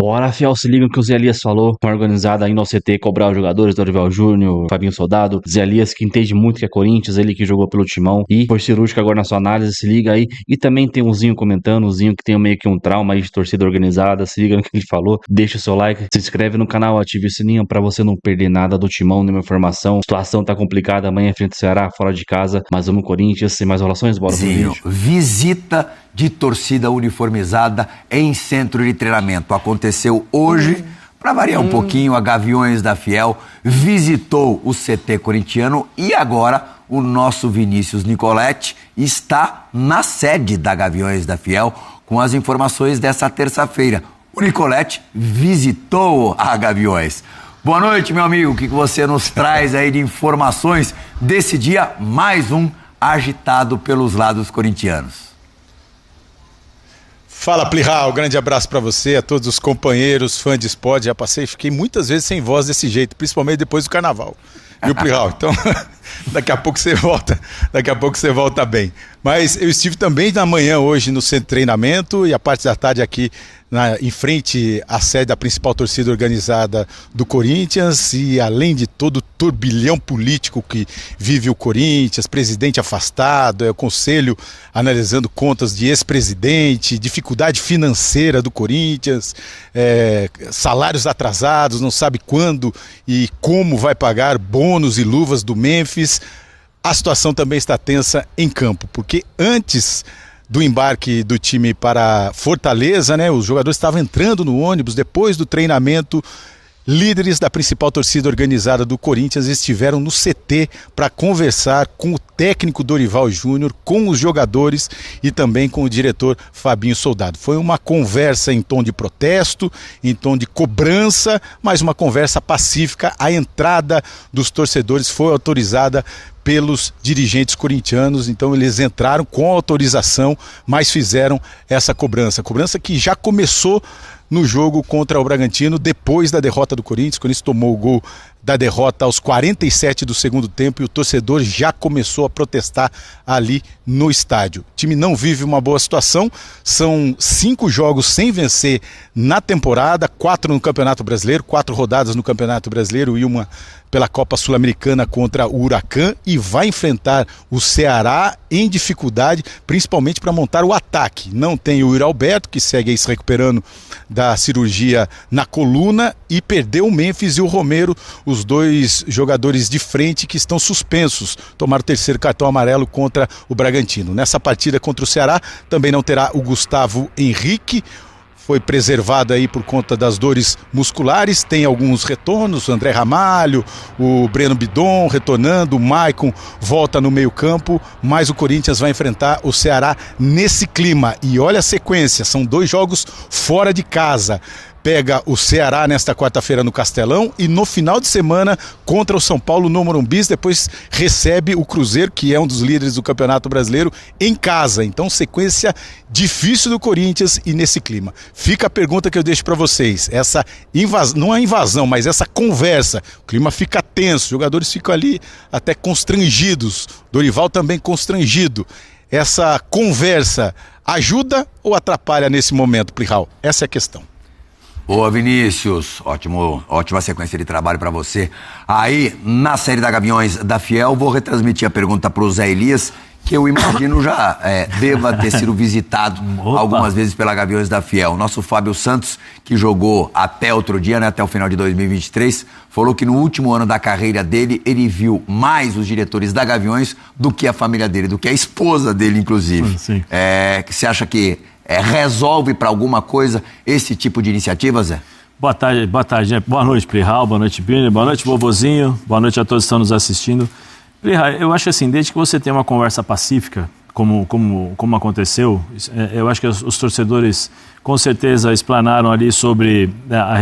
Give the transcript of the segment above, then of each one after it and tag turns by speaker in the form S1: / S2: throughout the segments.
S1: Bora, fiel, se liga no que o Zé Elias falou. Uma organizada aí no CT cobrar os jogadores, Dorival Júnior, Fabinho Soldado. Zé Elias, que entende muito que é Corinthians, ele que jogou pelo Timão e foi cirúrgico agora na sua análise, se liga aí. E também tem um Zinho comentando, um Zinho que tem meio que um trauma aí de torcida organizada, se liga no que ele falou. Deixa o seu like, se inscreve no canal, ative o sininho pra você não perder nada do Timão, nenhuma informação. A situação tá complicada, amanhã frente ao Ceará, fora de casa. Mas vamos Corinthians, sem mais enrolações, bora pro vídeo.
S2: Visita de torcida uniformizada em centro de treinamento. Aconteceu hoje, para variar um pouquinho, a Gaviões da Fiel visitou o CT corintiano e agora o nosso Vinícius Nicoletti está na sede da Gaviões da Fiel com as informações dessa terça-feira. O Nicoletti visitou a Gaviões. Boa noite, meu amigo. O que você nos traz aí de informações desse dia, mais um agitado pelos lados corintianos?
S3: Fala, Plihal, grande abraço pra você, a todos os companheiros, fãs de esporte. Já fiquei muitas vezes sem voz desse jeito, principalmente depois do carnaval. Viu, Plihal? Então, daqui a pouco você volta bem. Mas eu estive também na manhã hoje no centro de treinamento e a parte da tarde aqui em frente à sede da principal torcida organizada do Corinthians, e além de todo o turbilhão político que vive o Corinthians, presidente afastado, o conselho analisando contas de ex-presidente, dificuldade financeira do Corinthians, salários atrasados, não sabe quando e como vai pagar bônus e luvas do Memphis. A situação também está tensa em campo, porque antes do embarque do time para Fortaleza, né, os jogadores estavam entrando no ônibus depois do treinamento. Líderes da principal torcida organizada do Corinthians estiveram no CT para conversar com o técnico Dorival Júnior, com os jogadores e também com o diretor Fabinho Soldado. Foi uma conversa em tom de protesto, em tom de cobrança, mas uma conversa pacífica. A entrada dos torcedores foi autorizada pelos dirigentes corintianos, então eles entraram com autorização, mas fizeram essa cobrança que já começou no jogo contra o Bragantino, depois da derrota do Corinthians. O Corinthians tomou o gol da derrota aos 47 do segundo tempo e o torcedor já começou a protestar ali no estádio. O time não vive uma boa situação, são 5 jogos sem vencer na temporada, 4 no Campeonato Brasileiro, 4 rodadas no Campeonato Brasileiro e uma pela Copa Sul-Americana contra o Huracan, e vai enfrentar o Ceará em dificuldade, principalmente para montar o ataque. Não tem o Yuri Alberto, que segue aí se recuperando da cirurgia na coluna, e perdeu o Memphis e o Romero, os dois jogadores de frente que estão suspensos, tomaram o 3º cartão amarelo contra o Bragantino. Nessa partida contra o Ceará também não terá o Gustavo Henrique, foi preservado aí por conta das dores musculares. Tem alguns retornos, o André Ramalho, o Breno Bidon retornando, o Maicon volta no meio campo, mas o Corinthians vai enfrentar o Ceará nesse clima. E olha a sequência, são 2 jogos fora de casa. Pega o Ceará nesta quarta-feira no Castelão e no final de semana contra o São Paulo no Morumbi, depois recebe o Cruzeiro, que é um dos líderes do Campeonato Brasileiro, em casa. Então, sequência difícil do Corinthians e nesse clima. Fica a pergunta que eu deixo para vocês, essa invasão, não é invasão, mas essa conversa, o clima fica tenso, os jogadores ficam ali até constrangidos, Dorival também constrangido. Essa conversa ajuda ou atrapalha nesse momento, Plihal? Essa é a questão.
S2: Boa, Vinícius, ótima sequência de trabalho para você. Aí, na série da Gaviões da Fiel, vou retransmitir a pergunta para o Zé Elias, que eu imagino já deva ter sido visitado algumas vezes pela Gaviões da Fiel. Nosso Fábio Santos, que jogou até outro dia, né, até o final de 2023, falou que no último ano da carreira dele, ele viu mais os diretores da Gaviões do que a família dele, do que a esposa dele, inclusive.
S4: Sim.
S2: Que você acha que resolve para alguma coisa esse tipo de iniciativa, Zé?
S4: Boa tarde, né? Boa noite, Plihal, boa noite, Bini, boa noite, vovozinho, boa noite a todos que estão nos assistindo. Plihal, eu acho assim, desde que você tem uma conversa pacífica, como aconteceu, eu acho que os torcedores com certeza explanaram ali sobre a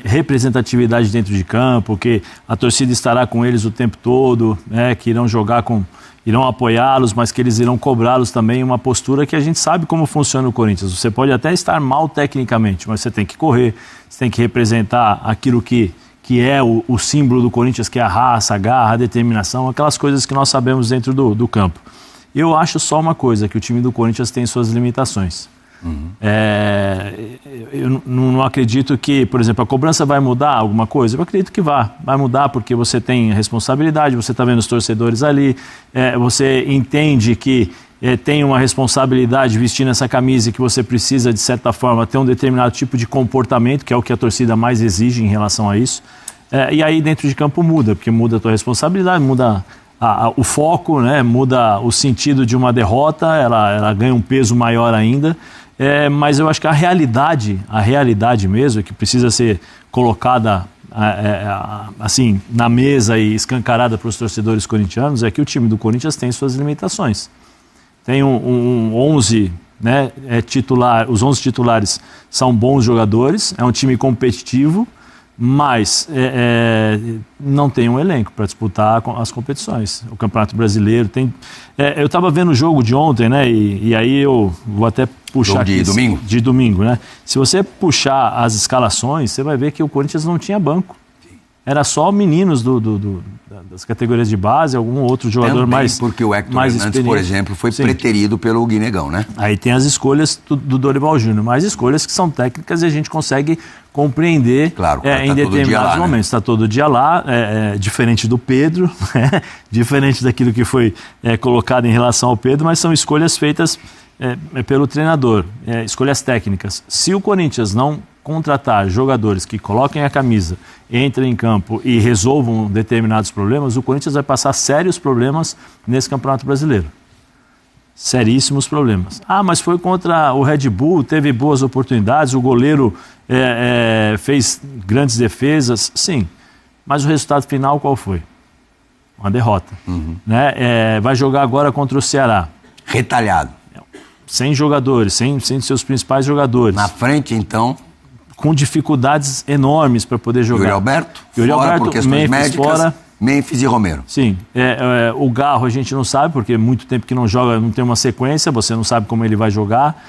S4: representatividade dentro de campo, que a torcida estará com eles o tempo todo, né, que irão apoiá-los, mas que eles irão cobrá-los também, uma postura que a gente sabe como funciona o Corinthians. Você pode até estar mal tecnicamente, mas você tem que correr, você tem que representar aquilo que é o símbolo do Corinthians, que é a raça, a garra, a determinação, aquelas coisas que nós sabemos dentro do campo. Eu acho só uma coisa, que o time do Corinthians tem suas limitações. Eu não acredito que, por exemplo, a cobrança vai mudar alguma coisa. Eu acredito que vai mudar porque você tem responsabilidade, você está vendo os torcedores ali, você entende que tem uma responsabilidade vestindo essa camisa e que você precisa, de certa forma, ter um determinado tipo de comportamento, que é o que a torcida mais exige em relação a isso. E aí dentro de campo muda, porque muda a tua responsabilidade, muda o foco, né? Muda o sentido de uma derrota, ela ganha um peso maior ainda. Mas eu acho que a realidade mesmo, que precisa ser colocada assim na mesa e escancarada para os torcedores corintianos, é que o time do Corinthians tem suas limitações. Tem um 11, né, titular, os 11 titulares são bons jogadores, é um time competitivo, mas não tem um elenco para disputar as competições. O Campeonato Brasileiro tem... eu estava vendo o jogo de ontem, né, e aí eu vou até puxar
S2: jogo de domingo?
S4: De domingo, né? Se você puxar as escalações, você vai ver que o Corinthians não tinha banco. Era só meninos das categorias de base, algum outro jogador
S2: também
S4: mais
S2: porque o Hector
S4: mais
S2: Hernandes, por exemplo, foi
S4: Sim.
S2: preterido pelo Guinegão, né?
S4: Aí tem as escolhas do Dorival Júnior, mas escolhas que são técnicas e a gente consegue compreender
S2: Claro,
S4: em determinados momentos. Está todo dia lá, diferente do Pedro, diferente daquilo que foi colocado em relação ao Pedro, mas são escolhas feitas pelo treinador, escolhas técnicas. Se o Corinthians não contratar jogadores que coloquem a camisa, entrem em campo e resolvam determinados problemas, o Corinthians vai passar sérios problemas nesse Campeonato Brasileiro. Seríssimos problemas. Mas foi contra o Red Bull, teve boas oportunidades, o goleiro fez grandes defesas, sim. Mas o resultado final qual foi? Uma derrota. Né? Vai jogar agora contra o Ceará.
S2: Retalhado.
S4: Sem jogadores, sem seus principais jogadores.
S2: Na frente, então...
S4: Com dificuldades enormes para poder jogar.
S2: Yuri Alberto,
S4: Yuri
S2: fora
S4: Alberto,
S2: por questões
S4: Memphis
S2: médicas,
S4: fora.
S2: Memphis e Romero.
S4: Sim, o Garro a gente não sabe, porque é muito tempo que não joga, não tem uma sequência, você não sabe como ele vai jogar.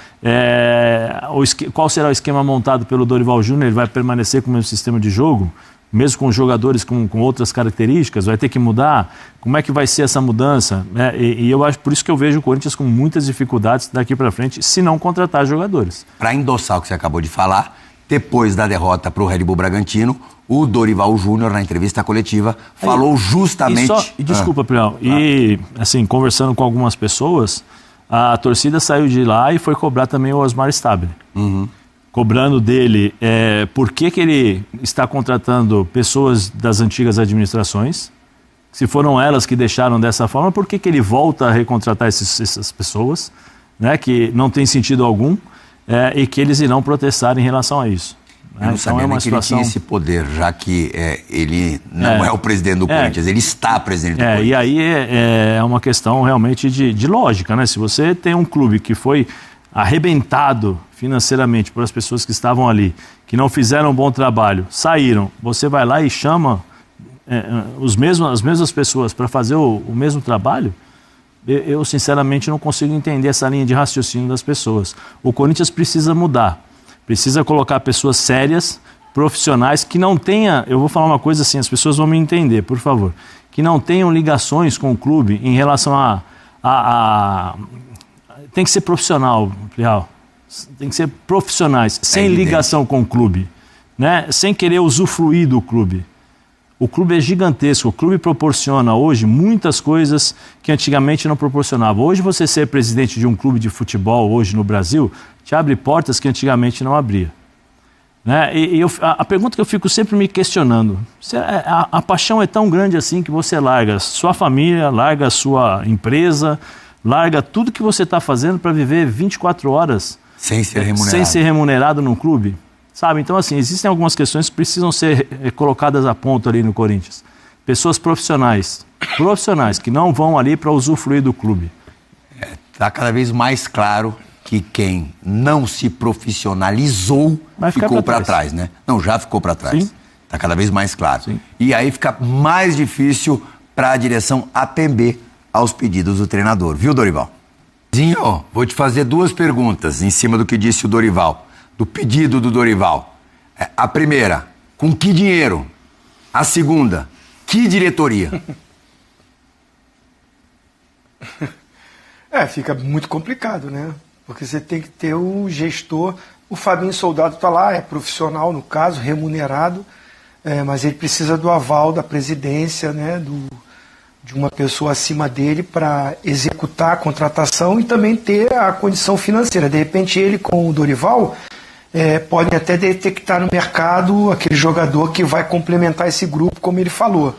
S4: Qual será o esquema montado pelo Dorival Júnior? Ele vai permanecer com o mesmo sistema de jogo? Mesmo com jogadores com outras características? Vai ter que mudar? Como é que vai ser essa mudança? E eu acho, por isso que eu vejo o Corinthians com muitas dificuldades daqui para frente, se não contratar jogadores.
S2: Para endossar o que você acabou de falar, depois da derrota para o Red Bull Bragantino, o Dorival Júnior, na entrevista coletiva, falou justamente...
S4: Desculpa, Prião. E, assim, conversando com algumas pessoas, a torcida saiu de lá e foi cobrar também o Osmar Stabile. Cobrando dele por que ele está contratando pessoas das antigas administrações. Se foram elas que deixaram dessa forma, por que ele volta a recontratar essas pessoas, né, que não tem sentido algum, e que eles irão protestar em relação a isso.
S2: Eu não sabia nem que ele tinha esse poder, já que ele não é o presidente do Corinthians, ele está presidente do Corinthians.
S4: E aí é uma questão realmente de lógica, né? Se você tem um clube que foi arrebentado financeiramente por as pessoas que estavam ali, que não fizeram um bom trabalho, saíram, você vai lá e chama as mesmas pessoas para fazer o mesmo trabalho, eu sinceramente não consigo entender essa linha de raciocínio das pessoas. O Corinthians precisa mudar, precisa colocar pessoas sérias, profissionais, que não tenha, eu vou falar uma coisa assim, as pessoas vão me entender, por favor, que não tenham ligações com o clube em relação tem que ser profissional, Real. Tem que ser profissionais, sem ligação com o clube, né? Sem querer usufruir do clube. O clube é gigantesco, o clube proporciona hoje muitas coisas que antigamente não proporcionava. Hoje você ser presidente de um clube de futebol hoje no Brasil te abre portas que antigamente não abria. Né? A pergunta que eu fico sempre me questionando, a paixão é tão grande assim que você larga sua família, larga sua empresa, larga tudo que você está fazendo para viver 24 horas
S2: sem ser
S4: remunerado num clube? Sabe? Então, assim, existem algumas questões que precisam ser colocadas a ponto ali no Corinthians. Pessoas profissionais que não vão ali para usufruir do clube.
S2: Está cada vez mais claro que quem não se profissionalizou ficou para trás, né? Não, já ficou para trás. Está cada vez mais claro.
S4: Sim.
S2: E aí fica mais difícil para a direção atender aos pedidos do treinador, viu, Dorival? Zinho, vou te fazer duas perguntas em cima do que disse o Dorival, do pedido do Dorival. A primeira, com que dinheiro? A segunda, que diretoria?
S5: Fica muito complicado, né? porque você tem que ter o gestor. O Fabinho Soldado está lá, é profissional no caso, remunerado, mas ele precisa do aval da presidência, né, de uma pessoa acima dele para executar a contratação e também ter a condição financeira. De repente ele com o Dorival podem até detectar no mercado aquele jogador que vai complementar esse grupo, como ele falou.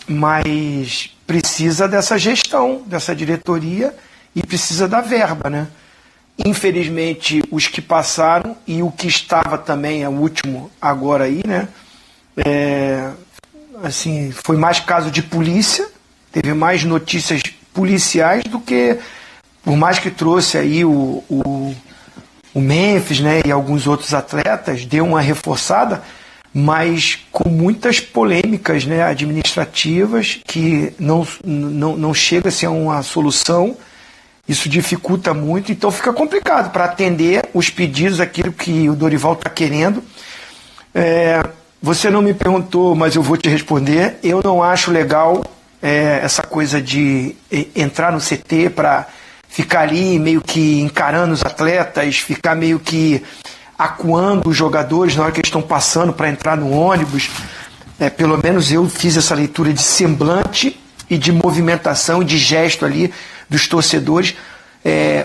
S5: Mas precisa dessa gestão, dessa diretoria e precisa da verba, né? Infelizmente, os que passaram e o que estava também, é o último agora aí, né? Assim, foi mais caso de polícia, teve mais notícias policiais do que, por mais que trouxe aí o Memphis, né, e alguns outros atletas, deu uma reforçada, mas com muitas polêmicas, né, administrativas que não chega a ser uma solução. Isso dificulta muito, então fica complicado para atender os pedidos, aquilo que o Dorival está querendo. Você não me perguntou, mas eu vou te responder. Eu não acho legal essa coisa de entrar no CT para ficar ali meio que encarando os atletas, ficar meio que acuando os jogadores na hora que eles estão passando para entrar no ônibus. Pelo menos eu fiz essa leitura de semblante e de movimentação e de gesto ali dos torcedores.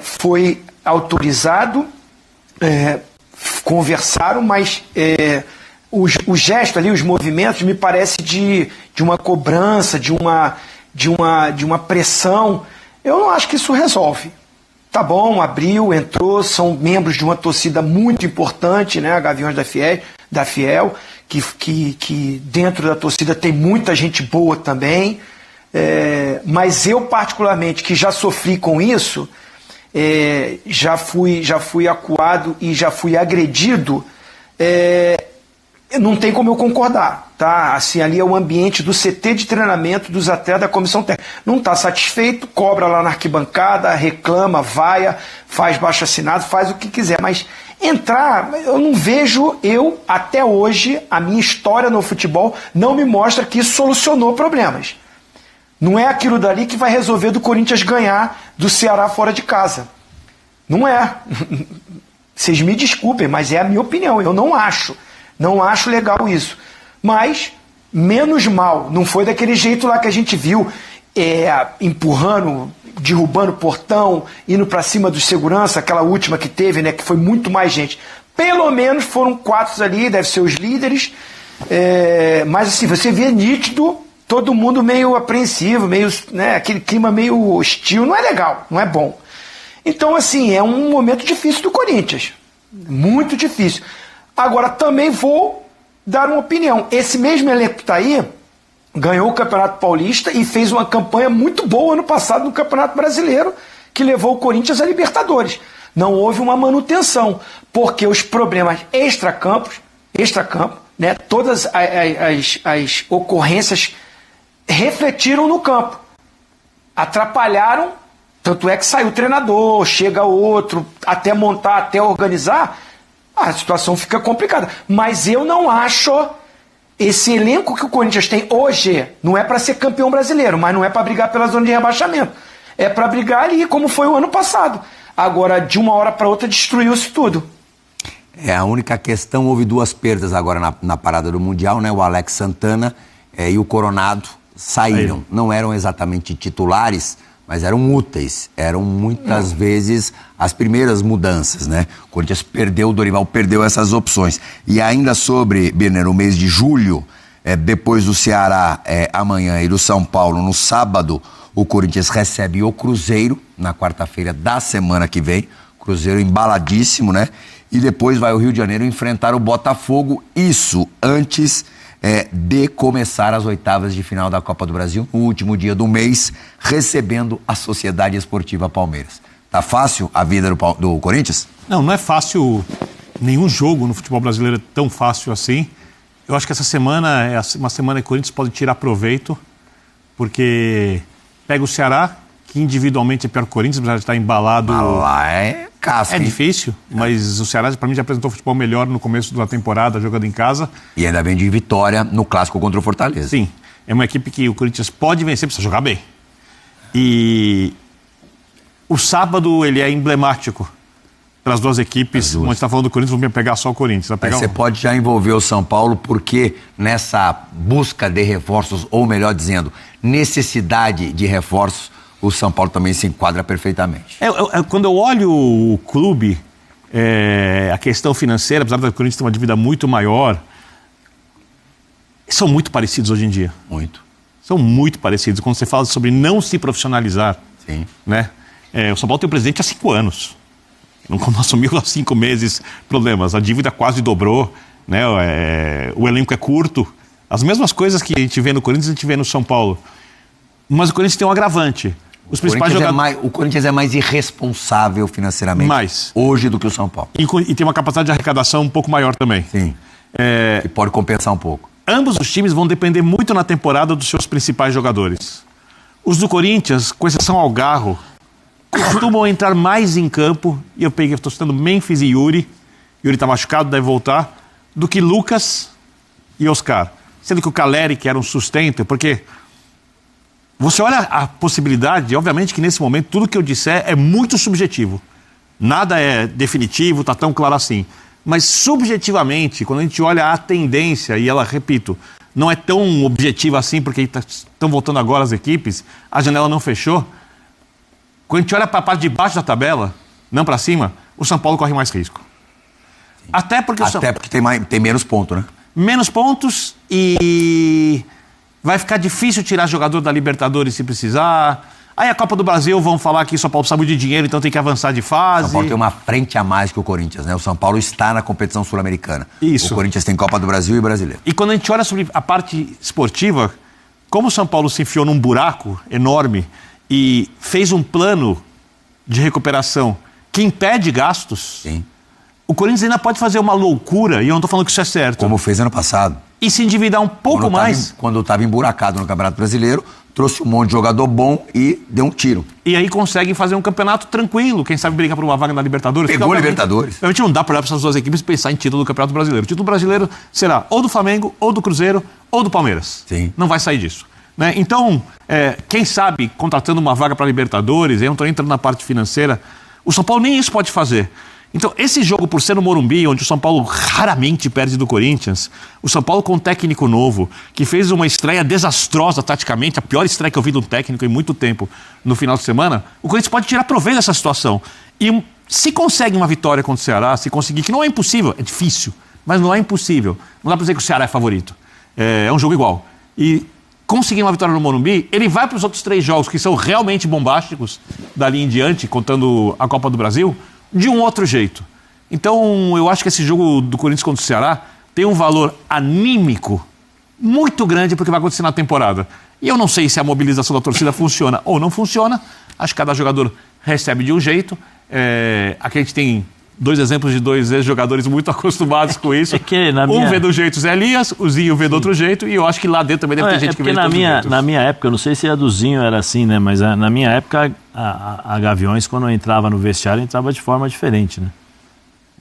S5: Foi autorizado, conversaram, mas o gesto ali, os movimentos, me parece de uma cobrança, de uma pressão. Eu não acho que isso resolve. Tá bom, abriu, entrou, são membros de uma torcida muito importante, né, a Gaviões da Fiel, que dentro da torcida tem muita gente boa também. Mas eu particularmente, que já sofri com isso, já fui acuado e já fui agredido, não tem como eu concordar, tá? Assim, ali é o ambiente do CT de treinamento dos atletas da comissão técnica. Não está satisfeito, cobra lá na arquibancada, reclama, vaia, faz baixo-assinado, faz o que quiser, mas entrar, eu não vejo, até hoje, a minha história no futebol não me mostra que isso solucionou problemas. Não é aquilo dali que vai resolver do Corinthians ganhar do Ceará fora de casa. Não é. Vocês me desculpem, mas é a minha opinião. Eu não acho. Não acho legal isso. Mas, menos mal. Não foi daquele jeito lá que a gente viu, empurrando, derrubando o portão, indo para cima dos segurança, aquela última que teve, né, que foi muito mais gente. Pelo menos foram 4 ali, deve ser os líderes. Mas assim, você vê nítido, todo mundo meio apreensivo, meio, né, aquele clima meio hostil. Não é legal, não é bom. Então, assim, é um momento difícil do Corinthians. Muito difícil. Agora, também vou dar uma opinião. Esse mesmo elenco que está aí ganhou o Campeonato Paulista e fez uma campanha muito boa ano passado no Campeonato Brasileiro, que levou o Corinthians a Libertadores. Não houve uma manutenção, porque os problemas extracampo, né, todas as ocorrências refletiram no campo. Atrapalharam, tanto é que saiu o treinador, chega outro, até montar, até organizar, a situação fica complicada. Mas eu não acho esse elenco que o Corinthians tem hoje, não é para ser campeão brasileiro, mas não é para brigar pela zona de rebaixamento. É para brigar ali, como foi o ano passado. Agora, de uma hora para outra, destruiu-se tudo.
S2: A única questão, houve 2 perdas agora na parada do Mundial, né? O Alex Santana e o Coronado saíram. Não eram exatamente titulares, mas eram úteis, eram muitas vezes as primeiras mudanças, né? O Corinthians perdeu, o Dorival perdeu essas opções. E ainda sobre, Birner, o mês de julho, depois do Ceará amanhã e do São Paulo no sábado, o Corinthians recebe o Cruzeiro na quarta-feira da semana que vem. Cruzeiro embaladíssimo, né? E depois vai ao Rio de Janeiro enfrentar o Botafogo, isso antes de começar as oitavas de final da Copa do Brasil, no último dia do mês, recebendo a Sociedade Esportiva Palmeiras. Tá fácil a vida do Corinthians?
S6: Não é fácil. Nenhum jogo no futebol brasileiro é tão fácil assim. Eu acho que essa semana é uma semana que o Corinthians pode tirar proveito, porque pega o Ceará, que individualmente é pior que o Corinthians, apesar de estar embalado.
S2: Lá é casca.
S6: É difícil, mas o Ceará, para mim, já apresentou futebol melhor no começo da temporada, jogando em casa.
S2: E ainda vem de vitória no clássico contra o Fortaleza.
S6: Sim, é uma equipe que o Corinthians pode vencer, precisa jogar bem. E O sábado ele é emblemático para as duas equipes. Como a gente está falando do Corinthians, vamos pegar só o Corinthians.
S2: Aí você pode já envolver o São Paulo, porque nessa busca de reforços, ou melhor dizendo, necessidade de reforços, o São Paulo também se enquadra perfeitamente.
S6: Quando eu olho o clube, a questão financeira, apesar do Corinthians ter uma dívida muito maior, são muito parecidos hoje em dia.
S2: Muito.
S6: São muito parecidos. Quando você fala sobre não se profissionalizar,
S2: Sim.
S6: Né? O São Paulo tem um presidente há 5 anos. Não assumiu há 5 meses problemas. A dívida quase dobrou, né? O elenco é curto. As mesmas coisas que a gente vê no Corinthians, a gente vê no São Paulo. Mas o Corinthians tem um agravante. Os principais jogadores...
S2: O Corinthians é mais irresponsável financeiramente hoje do que o São Paulo.
S6: E tem uma capacidade de arrecadação um pouco maior também.
S2: Sim. E pode compensar um pouco.
S6: Ambos os times vão depender muito na temporada dos seus principais jogadores. Os do Corinthians, com exceção ao Garro, costumam entrar mais em campo, e estou citando Memphis e Yuri está machucado, deve voltar, do que Lucas e Oscar. Sendo que o Caleri, que era um sustento, porque você olha a possibilidade, obviamente que nesse momento tudo que eu disser é muito subjetivo. Nada é definitivo, está tão claro assim. Mas subjetivamente, quando a gente olha a tendência, e ela, repito, não é tão objetiva assim, porque estão voltando agora as equipes, a janela não fechou. Quando a gente olha para a parte de baixo da tabela, não para cima, o São Paulo corre mais risco. Sim. Até porque
S2: tem menos pontos, né?
S6: Menos pontos e vai ficar difícil tirar jogador da Libertadores se precisar. Aí a Copa do Brasil, vão falar que o São Paulo precisa muito de dinheiro, então tem que avançar de fase.
S2: O São Paulo tem uma frente a mais que o Corinthians, né? O São Paulo está na competição sul-americana.
S6: Isso.
S2: O Corinthians tem Copa do Brasil e Brasileiro.
S6: E quando a gente olha sobre a parte esportiva, como o São Paulo se enfiou num buraco enorme e fez um plano de recuperação que impede gastos,
S2: sim,
S6: o Corinthians ainda pode fazer uma loucura, e eu não estou falando que isso é certo.
S2: Como fez ano passado.
S6: E se endividar um pouco mais.
S2: Quando estava emburacado no Campeonato Brasileiro, trouxe um monte de jogador bom e deu um tiro.
S6: E aí consegue fazer um campeonato tranquilo, quem sabe brigar por uma vaga na Libertadores.
S2: Pegou a Libertadores.
S6: Realmente não dá para olhar para essas duas equipes e pensar em título do Campeonato Brasileiro. O título brasileiro será ou do Flamengo, ou do Cruzeiro, ou do Palmeiras.
S2: Sim.
S6: Não vai sair disso. Né? Então, quem sabe, contratando uma vaga para Libertadores, eu não estou entrando na parte financeira, o São Paulo nem isso pode fazer. Então, esse jogo, por ser no Morumbi, onde o São Paulo raramente perde do Corinthians, o São Paulo com um técnico novo, que fez uma estreia desastrosa taticamente, a pior estreia que eu vi de um técnico em muito tempo no final de semana, o Corinthians pode tirar proveito dessa situação. E se consegue uma vitória contra o Ceará, se conseguir, que não é impossível, é difícil, mas não é impossível. Não dá para dizer que o Ceará é favorito. É um jogo igual. E conseguir uma vitória no Morumbi, ele vai para os outros 3 jogos, que são realmente bombásticos, dali em diante, contando a Copa do Brasil, de um outro jeito. Então, eu acho que esse jogo do Corinthians contra o Ceará tem um valor anímico muito grande porque vai acontecer na temporada. E eu não sei se a mobilização da torcida funciona ou não funciona. Acho que cada jogador recebe de um jeito. Aqui a gente tem 2 exemplos de 2 ex-jogadores muito acostumados com isso. Vê do jeito Zé Elias, o Zinho vê do outro jeito, e eu acho que lá dentro também deve ter gente que vê de outro jeito.
S4: Na minha época, eu não sei se a do Zinho era assim, né? Mas na minha época, a Gaviões, quando entrava no vestiário, entrava de forma diferente, né?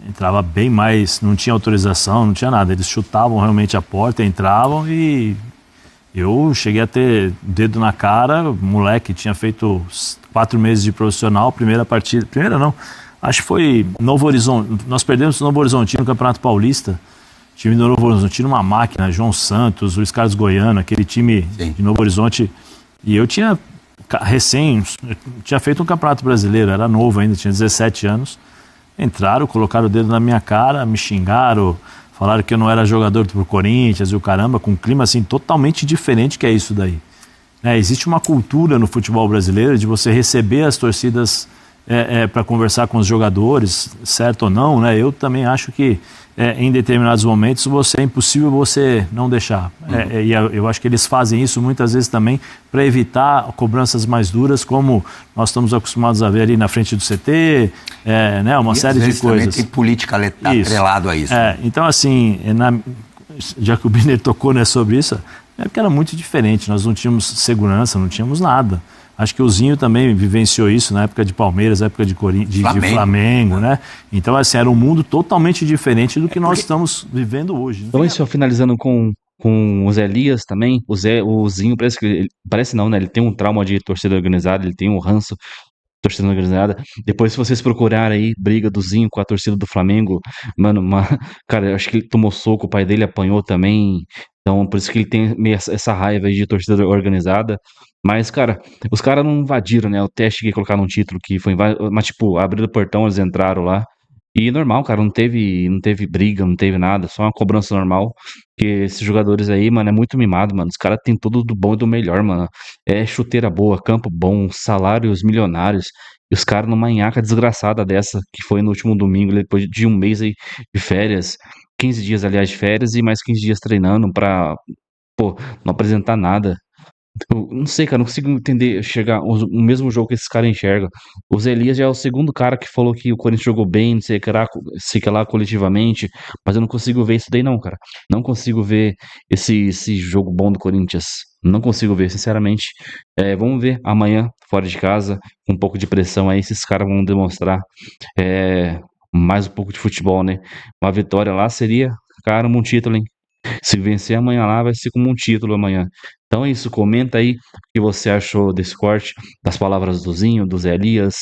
S4: Entrava bem mais, não tinha autorização, não tinha nada. Eles chutavam realmente a porta, entravam, e eu cheguei a ter dedo na cara, moleque, tinha feito 4 meses de profissional, primeira não, acho que foi Novo Horizonte. Nós perdemos o Novo Horizontino no Campeonato Paulista. O time do Novo Horizontino, uma máquina, João Santos, Luiz Carlos Goiano, aquele time Sim. de Novo Horizonte. E eu tinha tinha feito um Campeonato Brasileiro, era novo ainda, tinha 17 anos. Entraram, colocaram o dedo na minha cara, me xingaram, falaram que eu não era jogador do Corinthians e o caramba, com um clima assim totalmente diferente que é isso daí. Existe uma cultura no futebol brasileiro de você receber as torcidas para conversar com os jogadores, certo ou não, né? Eu também acho que em determinados momentos é impossível você não deixar. E eu acho que eles fazem isso muitas vezes também para evitar cobranças mais duras, como nós estamos acostumados a ver ali na frente do CT, né? Uma série de coisas.
S2: Também tem política atrelado a isso.
S4: Então, assim, já que o Biner tocou sobre isso, porque era muito diferente, nós não tínhamos segurança, não tínhamos nada. Acho que o Zinho também vivenciou isso na época de Palmeiras, na época de Flamengo, né? Então, assim, era um mundo totalmente diferente do que nós estamos vivendo hoje.
S1: Então, isso, finalizando com o Zé Elias também, o Zinho parece não, né? Ele tem um trauma de torcida organizada, ele tem um ranço torcida organizada. Depois, se vocês procurarem aí, briga do Zinho com a torcida do Flamengo, mano, cara, eu acho que ele tomou soco, o pai dele apanhou também. Então, por isso que ele tem meio essa raiva aí de torcida organizada. Mas, cara, os caras não invadiram, né? O teste que colocaram no título que foi invadido, mas, tipo, abriram o portão, eles entraram lá. E normal, cara, não teve briga, não teve nada, só uma cobrança normal. Porque esses jogadores aí, mano, é muito mimado, mano. Os caras têm tudo do bom e do melhor, mano. É chuteira boa, campo bom, salários milionários. E os caras numa nhaca desgraçada dessa, que foi no último domingo, depois de um mês aí de férias. 15 dias, aliás, de férias e mais 15 dias treinando pra, pô, não apresentar nada. Eu não sei, cara, não consigo entender, chegar o mesmo jogo que esses caras enxergam. O Zé Elias já é o segundo cara que falou que o Corinthians jogou bem, não sei que lá coletivamente, mas eu não consigo ver isso daí não, cara. Não consigo ver esse jogo bom do Corinthians. Não consigo ver, sinceramente. Vamos ver amanhã, fora de casa, com um pouco de pressão aí, esses caras vão demonstrar mais um pouco de futebol, né? Uma vitória lá seria, cara, um título, hein? Se vencer amanhã lá, vai ser como um título amanhã. Então é isso, comenta aí o que você achou desse corte, das palavras do Zinho, do Zé Elias.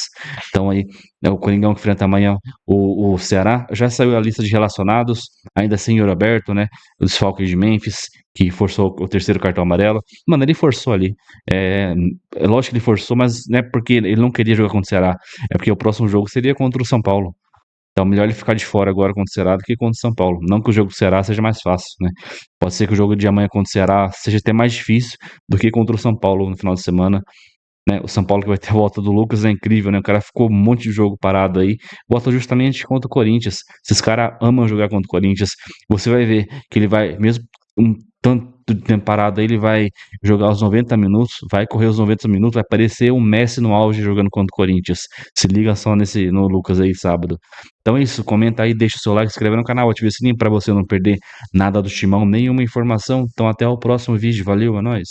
S1: Então aí, o Coringão que enfrenta amanhã o Ceará. Já saiu a lista de relacionados, ainda sem Yuri Aberto, né? O desfalque de Memphis, que forçou o terceiro cartão amarelo. Mano, ele forçou ali. É lógico que ele forçou, mas não é porque ele não queria jogar contra o Ceará. É porque o próximo jogo seria contra o São Paulo. Então, melhor ele ficar de fora agora contra o Ceará do que contra o São Paulo. Não que o jogo do Ceará seja mais fácil, né? Pode ser que o jogo de amanhã contra o Ceará seja até mais difícil do que contra o São Paulo no final de semana, né? O São Paulo que vai ter a volta do Lucas é incrível, né? O cara ficou um monte de jogo parado aí. Volta justamente contra o Corinthians. Esses caras amam jogar contra o Corinthians. Você vai ver que ele vai, mesmo um tanto de tempo parado aí, ele vai jogar os 90 minutos, vai correr os 90 minutos, vai parecer um Messi no auge jogando contra o Corinthians. Se liga só no Lucas aí sábado. Então é isso, comenta aí, deixa o seu like, se inscreve no canal, ativa o sininho pra você não perder nada do Timão, nenhuma informação. Então até o próximo vídeo, valeu, é nóis.